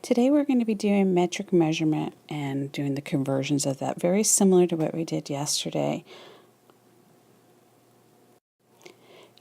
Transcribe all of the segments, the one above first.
Today we're going to be doing metric measurement and doing the conversions of that, very similar to what we did yesterday.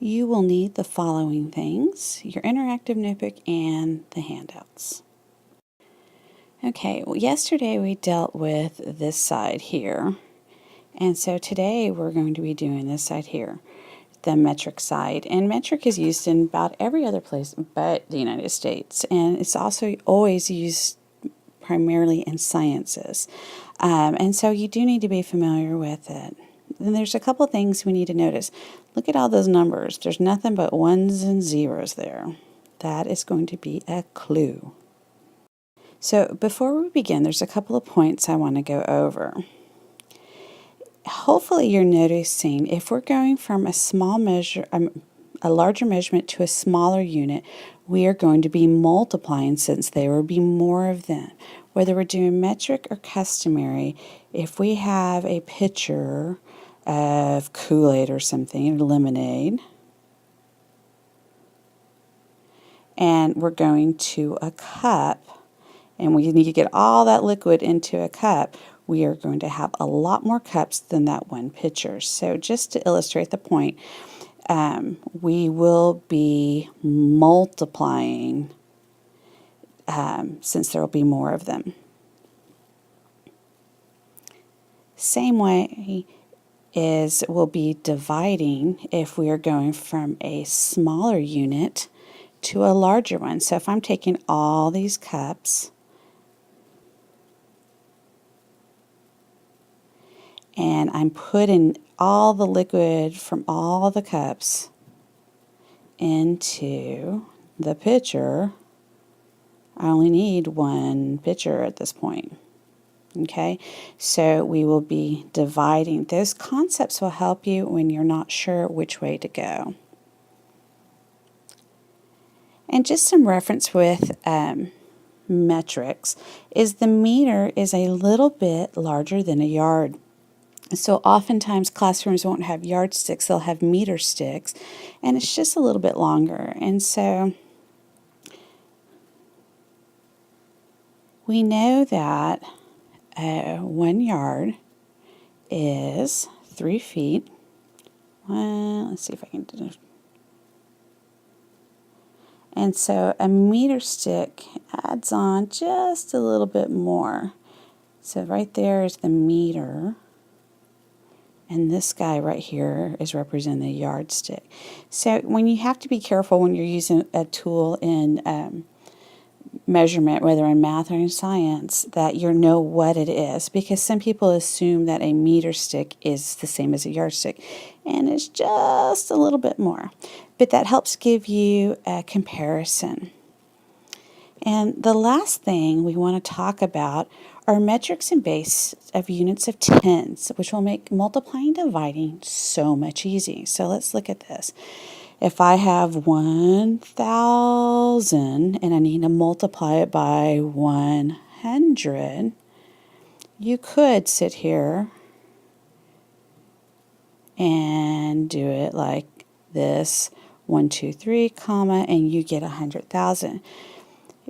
You will need the following things: your interactive notebook and the handouts. Okay, well, yesterday we dealt with this side here, and so today we're going to be doing this side here, the metric side. And metric is used in about every other place but the United States, and it's also always used primarily in sciences. And so you do need to be familiar with it. Then there's a couple things we need to notice. Look at all those numbers. There's nothing but ones and zeros there. That is going to be a clue. So before we begin, there's a couple of points I want to go over. Hopefully you're noticing if we're going from a larger measurement to a smaller unit, we are going to be multiplying since there will be more of them. Whether we're doing metric or customary, if we have a pitcher of Kool-Aid or something, or lemonade, and we're going to a cup, and we need to get all that liquid into a cup, we are going to have a lot more cups than that one pitcher. So just to illustrate the point, we will be multiplying since there will be more of them. Same way is we'll be dividing if we are going from a smaller unit to a larger one. So if I'm taking all these cups and I'm putting all the liquid from all the cups into the pitcher, I only need one pitcher at this point. Okay, so we will be dividing. Those concepts will help you when you're not sure which way to go. And just some reference with metrics is the meter is a little bit larger than a yard. So oftentimes classrooms won't have yardsticks, they'll have meter sticks, and it's just a little bit longer. And so we know that 1 yard is 3 feet. Well, let's see if I can do it. And so a meter stick adds on just a little bit more. So right there is the meter. And this guy right here is representing the yardstick. So when you have to be careful when you're using a tool in measurement, whether in math or in science, that you know what it is, because some people assume that a meter stick is the same as a yardstick, and it's just a little bit more. But that helps give you a comparison. And the last thing we want to talk about are metrics and base of units of tens, which will make multiplying and dividing so much easier. So let's look at this. If I have 1,000 and I need to multiply it by 100, you could sit here and do it like this, 1, 2, 3, comma, and you get 100,000.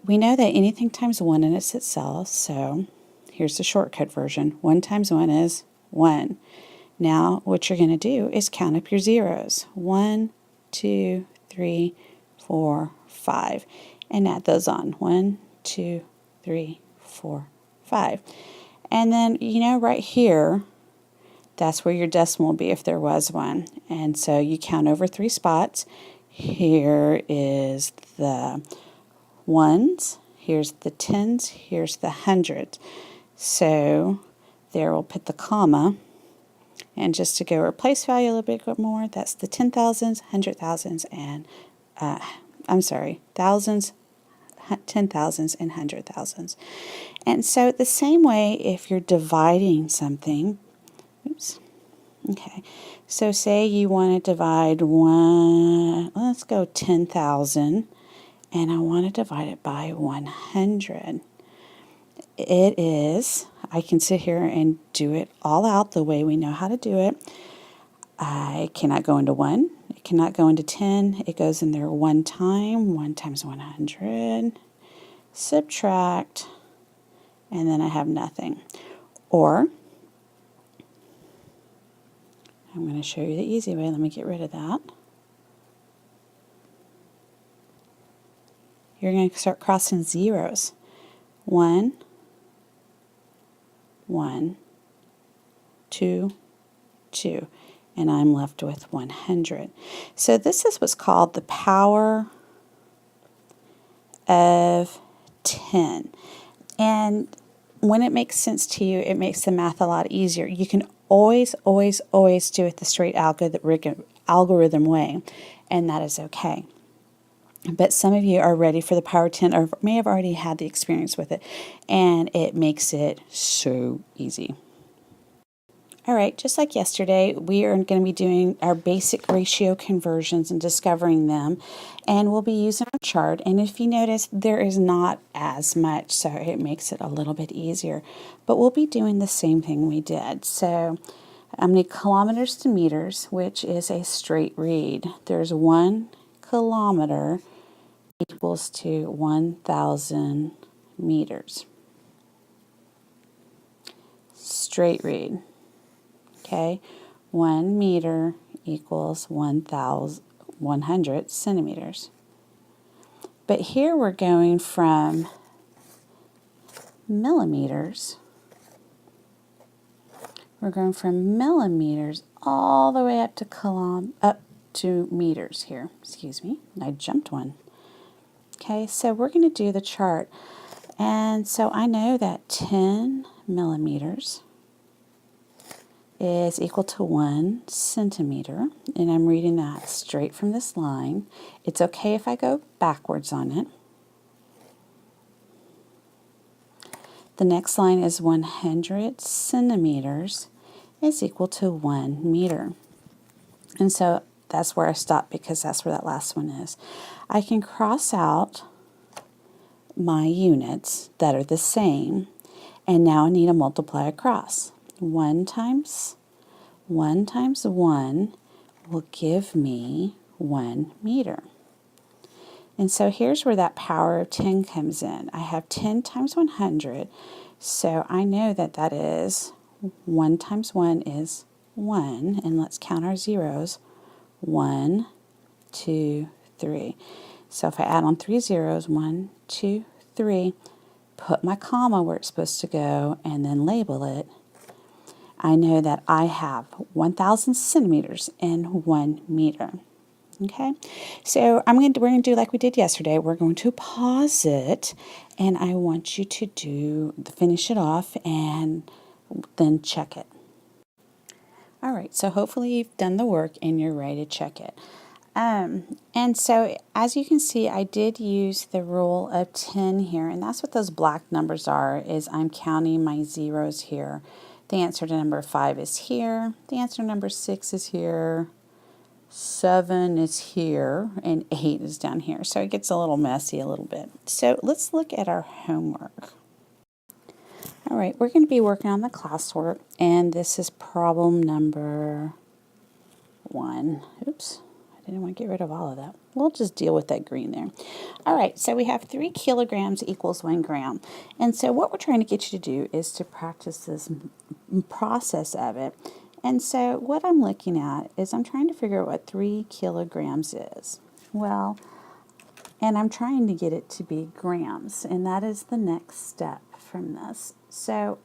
We know that anything times 1 in itself, so here's the shortcut version. 1 times 1 is 1. Now what you're going to do is count up your zeros. 1, 2, 3, 4, 5, and add those on. 1, 2, 3, 4, 5. And then, right here, that's where your decimal will be if there was one. And so you count over 3 spots. Here is the ones, here's the tens, here's the hundreds. So there we'll put the comma. And just to go over place value a little bit more, that's the 10,000s, 100,000s, and thousands, 10,000s, and 100,000s. And so the same way if you're dividing something, so say you want to divide 10,000, and I want to divide it by 100. I can sit here and do it all out the way we know how to do it. I cannot go into 1. It cannot go into 10. It goes in there 1 time. 1 times 100. subtract, and then I have nothing. Or, I'm going to show you the easy way. Let me get rid of that. You're going to start crossing zeros. 1, 1, 2, 2. And I'm left with 100. So this is what's called the power of 10. And when it makes sense to you, it makes the math a lot easier. You can always do it the straight algorithm way, and that is okay. But some of you are ready for the power of 10 or may have already had the experience with it, and it makes it so easy. All right, just like yesterday, we are going to be doing our basic ratio conversions and discovering them, and we'll be using our chart. And if you notice, there is not as much, so it makes it a little bit easier. But we'll be doing the same thing we did. So I'm going to need kilometers to meters, which is a straight read. There's 1 kilometer equals to 1,000 meters. Straight read. Okay, 1 meter equals 100 centimeters. But here we're going from millimeters. We're going from millimeters all the way up to meters here. Excuse me, I jumped one. Okay, so we're going to do the chart. And so I know that 10 millimeters is equal to 1 centimeter, and I'm reading that straight from this line. It's okay if I go backwards on it. The next line is 100 centimeters is equal to 1 meter. And so that's where I stop because that's where that last one is. I can cross out my units that are the same, and now I need to multiply across. 1 times 1 will give me 1 meter. And so here's where that power of 10 comes in. I have 10 times 100, so I know that that is 1 times 1 is 1, and let's count our zeros. 1, 2, 3. So if I add on 3 zeros, 1, 2, 3, put my comma where it's supposed to go, and then label it, I know that I have 1,000 centimeters in 1 meter. Okay, so we're going to do like we did yesterday. We're going to pause it, and I want you to finish it off and then check it. All right, so hopefully you've done the work and you're ready to check it. And so as you can see, I did use the rule of 10 here, and that's what those black numbers are, is I'm counting my zeros here. The answer to number 5 is here. The answer to number 6 is here. 7 is here, and 8 is down here. So it gets a little messy a little bit. So let's look at our homework. All right, we're going to be working on the classwork, and this is problem number 1. Oops, I didn't want to get rid of all of that. We'll just deal with that green there. All right, so we have 3 kilograms equals 1 gram. And so what we're trying to get you to do is to practice this process of it. And so what I'm looking at is I'm trying to figure out what 3 kilograms is. Well, and I'm trying to get it to be grams, and that is the next step from this. So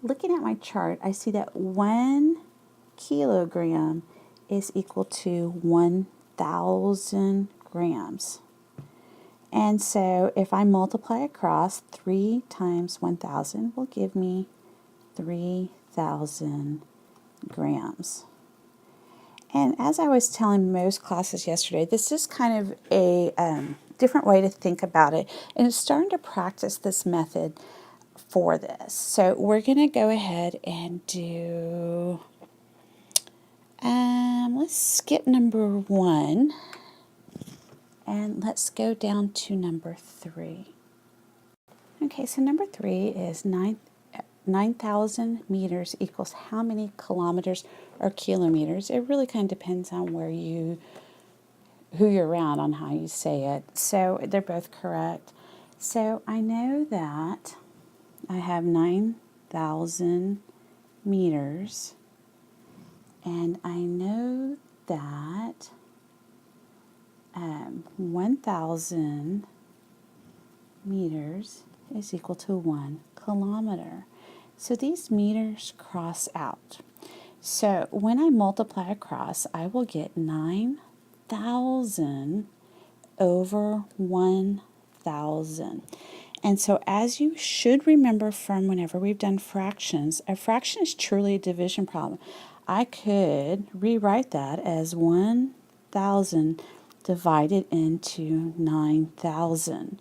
looking at my chart, I see that 1 kilogram is equal to 1,000 grams. And so if I multiply across, 3 times 1,000 will give me 3,000 grams. And as I was telling most classes yesterday, this is kind of a different way to think about it. And it's starting to practice this method for this. So we're going to go ahead and do, let's skip number 1. And let's go down to number 3. Okay, so number 3 is 9,000 meters equals how many kilometers or kilometers. It really kind of depends on where you who you're around on how you say it. So they're both correct. So I know that I have 9,000 meters, and I know that 1,000 meters is equal to 1 kilometer. So these meters cross out. So when I multiply across, I will get 9,000 over 1,000. And so as you should remember from whenever we've done fractions, a fraction is truly a division problem. I could rewrite that as 1,000 divided into 9,000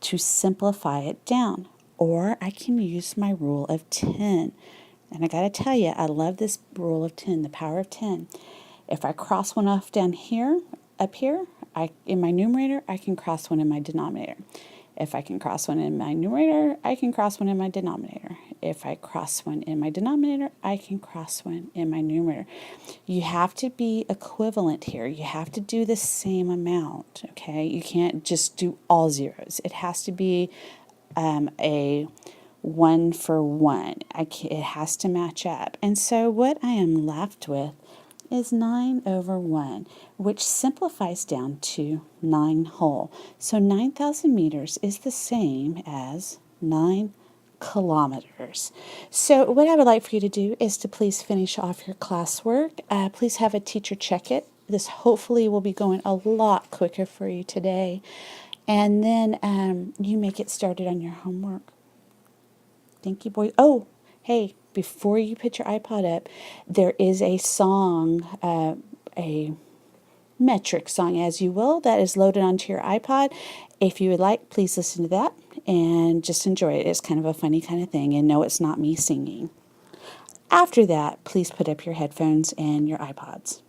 to simplify it down. Or I can use my rule of 10. And I got to tell you, I love this rule of 10, the power of 10. If I cross one off down here, up here, in my numerator, I can cross one in my denominator. If I can cross one in my numerator, I can cross one in my denominator. If I cross one in my denominator, I can cross one in my numerator. You have to be equivalent here. You have to do the same amount, okay? You can't just do all zeros. It has to be a 1 for 1. It has to match up. And so what I am left with is 9 over 1, which simplifies down to 9 whole. So 9,000 meters is the same as 9 kilometers. So what I would like for you to do is to please finish off your classwork. Please have a teacher check it. This hopefully will be going a lot quicker for you today. And then you may get started on your homework. Thank you, boys. Oh, hey, before you put your iPod up, there is a song, a metric song, as you will, that is loaded onto your iPod. If you would like, please listen to that and just enjoy it. It's kind of a funny kind of thing, and no, it's not me singing. After that, please put up your headphones and your iPods.